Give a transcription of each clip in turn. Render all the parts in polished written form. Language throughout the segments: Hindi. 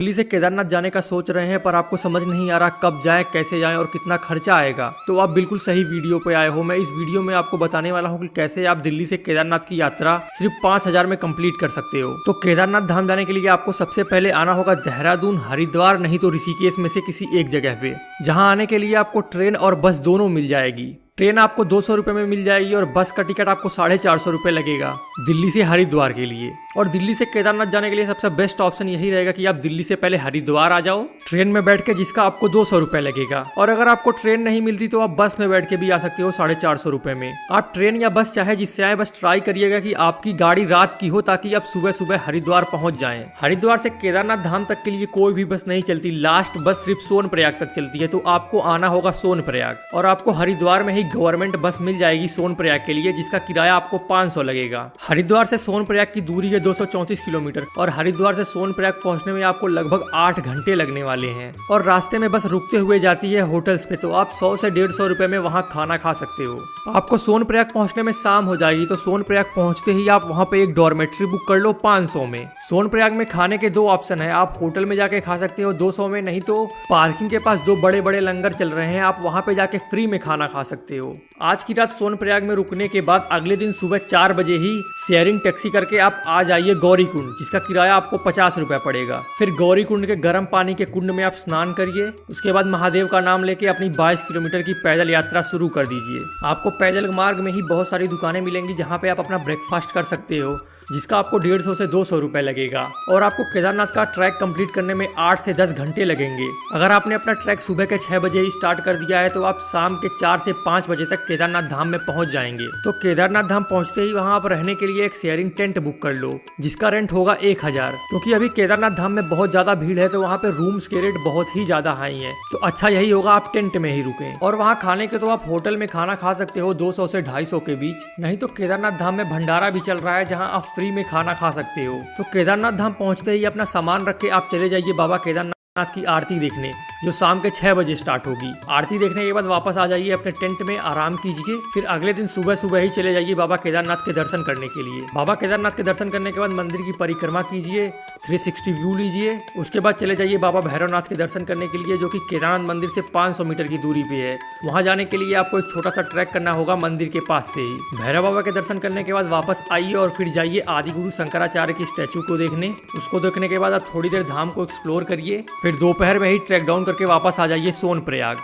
दिल्ली से केदारनाथ जाने का सोच रहे हैं पर आपको समझ नहीं आ रहा कब जाएं, कैसे जाएं और कितना खर्चा आएगा, तो आप बिल्कुल सही वीडियो पे आए हो। मैं इस वीडियो में आपको बताने वाला हूं कि कैसे आप दिल्ली से केदारनाथ की यात्रा सिर्फ 5,000 में कंप्लीट कर सकते हो। तो केदारनाथ धाम जाने के लिए आपको सबसे पहले आना होगा देहरादून, हरिद्वार नहीं तो ऋषिकेश में से किसी एक जगह पे, जहाँ आने के लिए आपको ट्रेन और बस दोनों मिल जाएगी। ट्रेन आपको 200 रुपये में मिल जाएगी और बस का टिकट आपको 450 रुपये लगेगा दिल्ली से हरिद्वार के लिए। और दिल्ली से केदारनाथ जाने के लिए सबसे बेस्ट ऑप्शन यही रहेगा कि आप दिल्ली से पहले हरिद्वार आ जाओ ट्रेन में बैठ के, जिसका आपको 200 रुपये लगेगा। और अगर आपको ट्रेन नहीं मिलती तो आप बस में बैठ के भी आ सकते हो 450 रुपये में। आप ट्रेन या बस चाहे जिससे आए, बस ट्राई करिएगा कि आपकी गाड़ी रात की हो ताकि आप सुबह सुबह हरिद्वार पहुंच जाएं। हरिद्वार से केदारनाथ धाम तक के लिए कोई भी बस नहीं चलती, लास्ट बस सिर्फ सोनप्रयाग तक चलती है। तो आपको आना होगा सोनप्रयाग और आपको हरिद्वार में ही गवर्नमेंट बस मिल जाएगी सोनप्रयाग के लिए, जिसका किराया आपको 500 लगेगा। हरिद्वार से सोनप्रयाग की दूरी है 234 किलोमीटर और हरिद्वार से सोनप्रयाग पहुंचने में आपको लगभग 8 घंटे लगने वाले हैं। और रास्ते में बस रुकते हुए जाती है होटल्स पे, तो आप 100 से 150 रुपए में वहां खाना खा सकते हो। आपको सोनप्रयाग पहुंचने में शाम हो जाएगी, तो सोनप्रयाग पहुंचते ही आप वहां पे एक डॉर्मेट्री बुक कर लो 500 में। सोनप्रयाग में खाने के 2 ऑप्शन है, आप होटल में जाके खा सकते हो 200 में, नहीं तो पार्किंग के पास 2 बड़े बड़े लंगर चल रहे हैं, आप वहां पे जाके फ्री में खाना खा सकते हो। आज की रात सोनप्रयाग में रुकने के बाद अगले दिन सुबह 4 बजे ही शेयरिंग टैक्सी करके आप आ जाइए गौरीकुंड, जिसका किराया आपको 50 रुपए पड़ेगा। फिर गौरीकुंड के गर्म पानी के कुंड में आप स्नान करिए, उसके बाद महादेव का नाम लेके अपनी 22 किलोमीटर की पैदल यात्रा शुरू कर दीजिए। आपको पैदल मार्ग में ही बहुत सारी दुकानें मिलेंगी जहाँ पे आप अपना ब्रेकफास्ट कर सकते हो, जिसका आपको 150 से 200 रुपए लगेगा। और आपको केदारनाथ का ट्रैक कंप्लीट करने में 8 से 10 घंटे लगेंगे। अगर आपने अपना ट्रैक सुबह के 6 बजे ही स्टार्ट कर दिया है तो आप शाम के 4 से 5 बजे तक केदारनाथ धाम में पहुंच जाएंगे। तो केदारनाथ धाम पहुंचते ही वहां आप रहने के लिए एक शेयरिंग टेंट बुक कर लो, जिसका रेंट होगा 1000। क्योंकि अभी केदारनाथ धाम में बहुत ज्यादा भीड़ है तो वहाँ पे रूम्स के रेट बहुत ही ज्यादा हाई है, तो अच्छा यही होगा आप टेंट में ही रुकें। और वहाँ खाने के तो आप होटल में खाना खा सकते हो 200 से 250 के बीच, नहीं तो केदारनाथ धाम में भंडारा भी चल रहा है जहाँ आप फ्री में खाना खा सकते हो। तो केदारनाथ धाम पहुंचते ही अपना सामान रख के आप चले जाइए बाबा केदारनाथ की आरती देखने, जो शाम के 6 बजे स्टार्ट होगी। आरती देखने के बाद वापस आ जाइए अपने टेंट में, आराम कीजिए। फिर अगले दिन सुबह सुबह ही चले जाइए बाबा केदारनाथ के दर्शन करने के लिए। बाबा केदारनाथ के दर्शन करने के बाद मंदिर की परिक्रमा कीजिए, 360 व्यू लीजिए। उसके बाद चले जाइए बाबा भैरवनाथ के दर्शन करने के लिए, जो कि केदारनाथ मंदिर से 500 मीटर की दूरी पे है। वहाँ जाने के लिए आपको एक छोटा सा ट्रैक करना होगा मंदिर के पास से ही। भैरव बाबा के दर्शन करने के बाद वापस आइए और फिर जाइए आदिगुरु शंकराचार्य की स्टैचू को देखने। उसको देखने के बाद आप थोड़ी देर धाम को एक्सप्लोर करिए, फिर दोपहर में ही ट्रैक डाउन करके वापस आ जाइए सोनप्रयाग।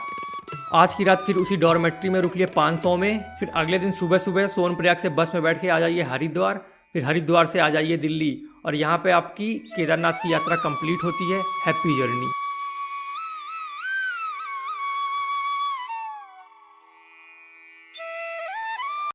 आज की रात फिर उसी डॉर्मेट्री में रुक लिए 500 में। फिर अगले दिन सुबह सुबह सोनप्रयाग से बस में बैठ के आ जाइए हरिद्वार, फिर हरिद्वार से आ जाइए दिल्ली और यहाँ पे आपकी केदारनाथ की यात्रा कंप्लीट होती है। Happy journey.